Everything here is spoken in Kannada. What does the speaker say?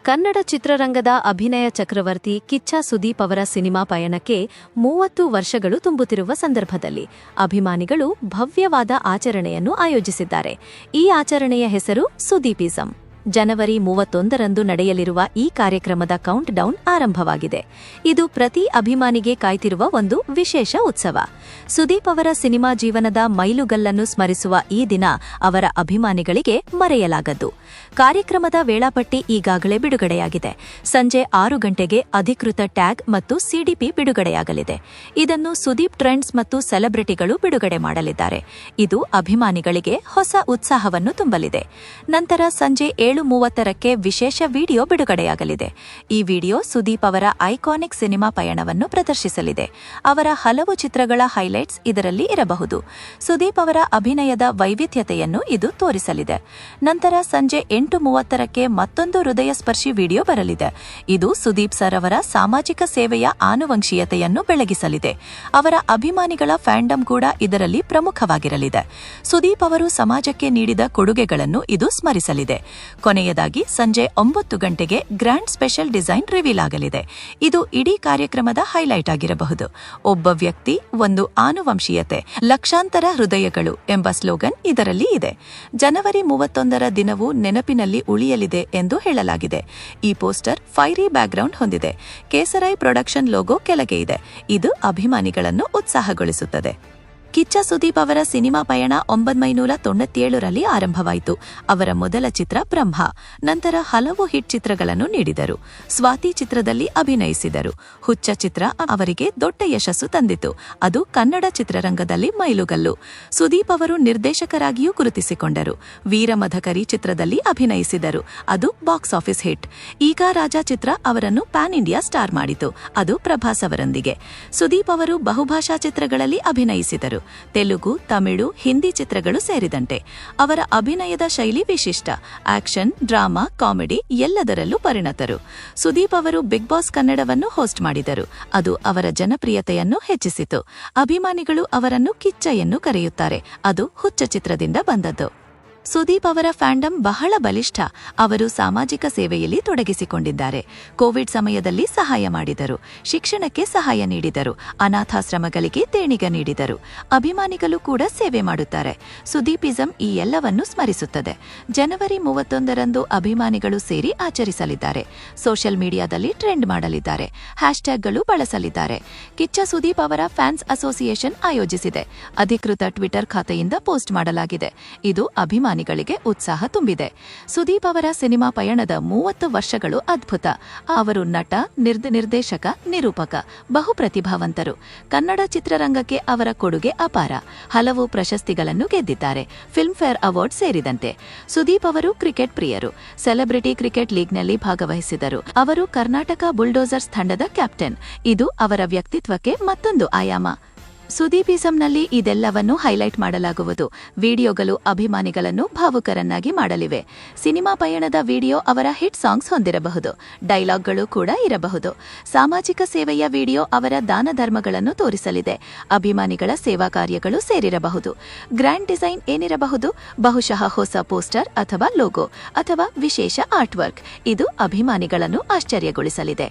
ಕನ್ನಡ ಚಿತ್ರರಂಗದ ಅಭಿನಯ ಚಕ್ರವರ್ತಿ ಕಿಚ್ಚ ಸುದೀಪ್ ಅವರ ಸಿನಿಮಾ ಪಯಣಕ್ಕೆ 30 ವರ್ಷಗಳು ತುಂಬುತ್ತಿರುವ ಸಂದರ್ಭದಲ್ಲಿ ಅಭಿಮಾನಿಗಳು ಭವ್ಯವಾದ ಆಚರಣೆಯನ್ನು ಆಯೋಜಿಸಿದ್ದಾರೆ. ಈ ಆಚರಣೆಯ ಹೆಸರು ಸುದೀಪಿಸಂ. ಜನವರಿ 31ರಂದು ನಡೆಯಲಿರುವ ಈ ಕಾರ್ಯಕ್ರಮದ ಕೌಂಟ್ ಡೌನ್ ಆರಂಭವಾಗಿದೆ. ಇದು ಪ್ರತಿ ಅಭಿಮಾನಿಗೆ ಕಾಯ್ತಿರುವ ಒಂದು ವಿಶೇಷ ಉತ್ಸವ. ಸುದೀಪ್ ಅವರ ಸಿನಿಮಾ ಜೀವನದ ಮೈಲುಗಲ್ಲನ್ನು ಸ್ಮರಿಸುವ ಈ ದಿನ ಅವರ ಅಭಿಮಾನಿಗಳಿಗೆ ಮರೆಯಲಾಗದ್ದು. ಕಾರ್ಯಕ್ರಮದ ವೇಳಾಪಟ್ಟಿ ಈಗಾಗಲೇ ಬಿಡುಗಡೆಯಾಗಿದೆ. ಸಂಜೆ 6 ಗಂಟೆಗೆ ಅಧಿಕೃತ ಟ್ಯಾಗ್ ಮತ್ತು ಸಿಡಿಪಿ ಬಿಡುಗಡೆಯಾಗಲಿದೆ. ಇದನ್ನು ಸುದೀಪ್ ಟ್ರೆಂಡ್ಸ್ ಮತ್ತು ಸೆಲೆಬ್ರಿಟಿಗಳು ಬಿಡುಗಡೆ ಮಾಡಲಿದ್ದಾರೆ. ಇದು ಅಭಿಮಾನಿಗಳಿಗೆ ಹೊಸ ಉತ್ಸಾಹವನ್ನು ತುಂಬಲಿದೆ. ನಂತರ ಸಂಜೆ 7:30ಕ್ಕೆ ವಿಶೇಷ ವಿಡಿಯೋ ಬಿಡುಗಡೆಯಾಗಲಿದೆ. ಈ ವಿಡಿಯೋ ಸುದೀಪ್ ಅವರ ಐಕಾನಿಕ್ ಸಿನಿಮಾ ಪಯಣವನ್ನು ಪ್ರದರ್ಶಿಸಲಿದೆ. ಅವರ ಹಲವು ಚಿತ್ರಗಳ ಹೈಲೈಟ್ಸ್ ಇದರಲ್ಲಿ ಇರಬಹುದು. ಸುದೀಪ್ ಅವರ ಅಭಿನಯದ ವೈವಿಧ್ಯತೆಯನ್ನು ಇದು ತೋರಿಸಲಿದೆ. ನಂತರ ಸಂಜೆ 8:30ಕ್ಕೆ ಮತ್ತೊಂದು ಹೃದಯಸ್ಪರ್ಶಿ ವಿಡಿಯೋ ಬರಲಿದೆ. ಇದು ಸುದೀಪ್ ಸರ್ ಅವರ ಸಾಮಾಜಿಕ ಸೇವೆಯ ಆನುವಂಶೀಯತೆಯನ್ನು ಬೆಳಗಿಸಲಿದೆ. ಅವರ ಅಭಿಮಾನಿಗಳ ಫ್ಯಾಂಡಮ್ ಕೂಡ ಇದರಲ್ಲಿ ಪ್ರಮುಖವಾಗಿರಲಿದೆ. ಸುದೀಪ್ ಅವರು ಸಮಾಜಕ್ಕೆ ನೀಡಿದ ಕೊಡುಗೆಗಳನ್ನು ಇದು ಸ್ಮರಿಸಲಿದೆ. ಕೊನೆಯದಾಗಿ ಸಂಜೆ 9 ಗಂಟೆಗೆ ಗ್ರ್ಯಾಂಡ್ ಸ್ಪೆಷಲ್ ಡಿಸೈನ್ ರಿವೀಲ್ ಆಗಲಿದೆ. ಇದು ಇಡೀ ಕಾರ್ಯಕ್ರಮದ ಹೈಲೈಟ್ ಆಗಿರಬಹುದು. ಒಬ್ಬ ವ್ಯಕ್ತಿ, ಒಂದು ಆನುವಂಶೀಯತೆ, ಲಕ್ಷಾಂತರ ಹೃದಯಗಳು ಎಂಬ ಸ್ಲೋಗನ್ ಇದರಲ್ಲಿ ಇದೆ. ಜನವರಿ 31ರ ದಿನವು ನೆನಪಿನಲ್ಲಿ ಉಳಿಯಲಿದೆ ಎಂದು ಹೇಳಲಾಗಿದೆ. ಈ ಪೋಸ್ಟರ್ ಫೈರಿ ಬ್ಯಾಕ್ಗ್ರೌಂಡ್ ಹೊಂದಿದೆ. ಕೇಸರೈ ಪ್ರೊಡಕ್ಷನ್ ಲೋಗೋ ಕೆಳಗೆ ಇದೆ. ಇದು ಅಭಿಮಾನಿಗಳನ್ನು ಉತ್ಸಾಹಗೊಳಿಸುತ್ತದೆ. ಕಿಚ್ಚ ಸುದೀಪ್ ಅವರ ಸಿನಿಮಾ ಪಯಣ 1997ರಲ್ಲಿ ಆರಂಭವಾಯಿತು. ಅವರ ಮೊದಲ ಚಿತ್ರ ಬ್ರಹ್ಮ. ನಂತರ ಹಲವು ಹಿಟ್ ಚಿತ್ರಗಳನ್ನು ನೀಡಿದರು. ಸ್ವಾತಿ ಚಿತ್ರದಲ್ಲಿ ಅಭಿನಯಿಸಿದರು. ಹುಚ್ಚ ಚಿತ್ರ ಅವರಿಗೆ ದೊಡ್ಡ ಯಶಸ್ಸು ತಂದಿತು. ಅದು ಕನ್ನಡ ಚಿತ್ರರಂಗದಲ್ಲಿ ಮೈಲುಗಲ್ಲು. ಸುದೀಪ್ ಅವರು ನಿರ್ದೇಶಕರಾಗಿಯೂ ಗುರುತಿಸಿಕೊಂಡರು. ವೀರಮಧಕರಿ ಚಿತ್ರದಲ್ಲಿ ಅಭಿನಯಿಸಿದರು. ಅದು ಬಾಕ್ಸ್ ಆಫೀಸ್ ಹಿಟ್. ಈಗ ರಾಜ ಚಿತ್ರ ಅವರನ್ನು ಪ್ಯಾನ್ ಇಂಡಿಯಾ ಸ್ಟಾರ್ ಮಾಡಿತು. ಅದು ಪ್ರಭಾಸ್ ಅವರೊಂದಿಗೆ. ಸುದೀಪ್ ಅವರು ಬಹುಭಾಷಾ ಚಿತ್ರಗಳಲ್ಲಿ ಅಭಿನಯಿಸಿದರು. ತೆಲುಗು, ತಮಿಳು, ಹಿಂದಿ ಚಿತ್ರಗಳು ಸೇರಿದಂತೆ. ಅವರ ಅಭಿನಯದ ಶೈಲಿ ವಿಶಿಷ್ಟ. ಆಕ್ಷನ್, ಡ್ರಾಮಾ, ಕಾಮಿಡಿ ಎಲ್ಲದರಲ್ಲೂ ಪರಿಣತರು. ಸುದೀಪ್ ಅವರು ಬಿಗ್ ಬಾಸ್ ಕನ್ನಡವನ್ನು ಹೋಸ್ಟ್ ಮಾಡಿದರು. ಅದು ಅವರ ಜನಪ್ರಿಯತೆಯನ್ನು ಹೆಚ್ಚಿಸಿತು. ಅಭಿಮಾನಿಗಳು ಅವರನ್ನು ಕಿಚ್ಚ ಎಂದು ಕರೆಯುತ್ತಾರೆ. ಅದು ಹುಚ್ಚ ಚಿತ್ರದಿಂದ ಬಂದದ್ದು. ಸುದೀಪ್ ಅವರ ಫ್ಯಾಂಡಮ್ ಬಹಳ ಬಲಿಷ್ಠ. ಅವರು ಸಾಮಾಜಿಕ ಸೇವೆಯಲ್ಲಿ ತೊಡಗಿಸಿಕೊಂಡಿದ್ದಾರೆ. ಕೋವಿಡ್ ಸಮಯದಲ್ಲಿ ಸಹಾಯ ಮಾಡಿದರು. ಶಿಕ್ಷಣಕ್ಕೆ ಸಹಾಯ ನೀಡಿದರು. ಅನಾಥಾಶ್ರಮಗಳಿಗೆ ದೇಣಿಗೆ ನೀಡಿದರು. ಅಭಿಮಾನಿಗಳು ಕೂಡ ಸೇವೆ ಮಾಡುತ್ತಾರೆ. ಸುದೀಪಿಸಂ ಈ ಎಲ್ಲವನ್ನೂ ಸ್ಮರಿಸುತ್ತದೆ. ಜನವರಿ 31ರಂದು ಅಭಿಮಾನಿಗಳು ಸೇರಿ ಆಚರಿಸಲಿದ್ದಾರೆ. ಸೋಷಿಯಲ್ ಮೀಡಿಯಾದಲ್ಲಿ ಟ್ರೆಂಡ್ ಮಾಡಲಿದ್ದಾರೆ. ಹ್ಯಾಶ್ಟ್ಯಾಗ್ಗಳು ಬಳಸಲಿದ್ದಾರೆ. ಕಿಚ್ಚ ಸುದೀಪ್ ಅವರ ಫ್ಯಾನ್ಸ್ ಅಸೋಸಿಯೇಷನ್ ಆಯೋಜಿಸಿದೆ. ಅಧಿಕೃತ ಟ್ವಿಟರ್ ಖಾತೆಯಿಂದ ಪೋಸ್ಟ್ ಮಾಡಲಾಗಿದೆ. ಇದು ಅಭಿಮಾನಿಗಳಿಗೆ ಉತ್ಸಾಹ ತುಂಬಿದೆ. ಸುದೀಪ್ ಅವರ ಸಿನಿಮಾ ಪಯಣದ 30 ವರ್ಷಗಳು ಅದ್ಭುತ. ಅವರು ನಟ, ನಿರ್ದೇಶಕ, ನಿರೂಪಕ, ಬಹು ಪ್ರತಿಭಾವಂತರು. ಕನ್ನಡ ಚಿತ್ರರಂಗಕ್ಕೆ ಅವರ ಕೊಡುಗೆ ಅಪಾರ. ಹಲವು ಪ್ರಶಸ್ತಿಗಳನ್ನು ಗೆದ್ದಿದ್ದಾರೆ, ಫಿಲ್ಮ್ ಫೇರ್ ಅವಾರ್ಡ್ ಸೇರಿದಂತೆ. ಸುದೀಪ್ ಅವರು ಕ್ರಿಕೆಟ್ ಪ್ರಿಯರು. ಸೆಲೆಬ್ರಿಟಿ ಕ್ರಿಕೆಟ್ ಲೀಗ್ನಲ್ಲಿ ಭಾಗವಹಿಸಿದರು. ಅವರು ಕರ್ನಾಟಕ ಬುಲ್ಡೋಸರ್ಸ್ ತಂಡದ ಕ್ಯಾಪ್ಟನ್. ಇದು ಅವರ ವ್ಯಕ್ತಿತ್ವಕ್ಕೆ ಮತ್ತೊಂದು ಆಯಾಮ. ಸುದೀಪಿಸಂನಲ್ಲಿ ಇದೆಲ್ಲವನ್ನೂ ಹೈಲೈಟ್ ಮಾಡಲಾಗುವುದು. ವಿಡಿಯೋಗಳು ಅಭಿಮಾನಿಗಳನ್ನು ಭಾವುಕರನ್ನಾಗಿ ಮಾಡಲಿವೆ. ಸಿನಿಮಾ ಪಯಣದ ವಿಡಿಯೋ ಅವರ ಹಿಟ್ ಸಾಂಗ್ಸ್ ಹೊಂದಿರಬಹುದು. ಡೈಲಾಗ್ಗಳು ಕೂಡ ಇರಬಹುದು. ಸಾಮಾಜಿಕ ಸೇವೆಯ ವಿಡಿಯೋ ಅವರ ದಾನ ಧರ್ಮಗಳನ್ನು ತೋರಿಸಲಿದೆ. ಅಭಿಮಾನಿಗಳ ಸೇವಾ ಕಾರ್ಯಗಳು ಸೇರಿರಬಹುದು. ಗ್ರ್ಯಾಂಡ್ ಡಿಸೈನ್ ಏನಿರಬಹುದು? ಬಹುಶಃ ಹೊಸ ಪೋಸ್ಟರ್ ಅಥವಾ ಲೋಗೋ ಅಥವಾ ವಿಶೇಷ ಆರ್ಟ್ ವರ್ಕ್. ಇದು ಅಭಿಮಾನಿಗಳನ್ನು ಆಶ್ಚರ್ಯಗೊಳಿಸಲಿದೆ.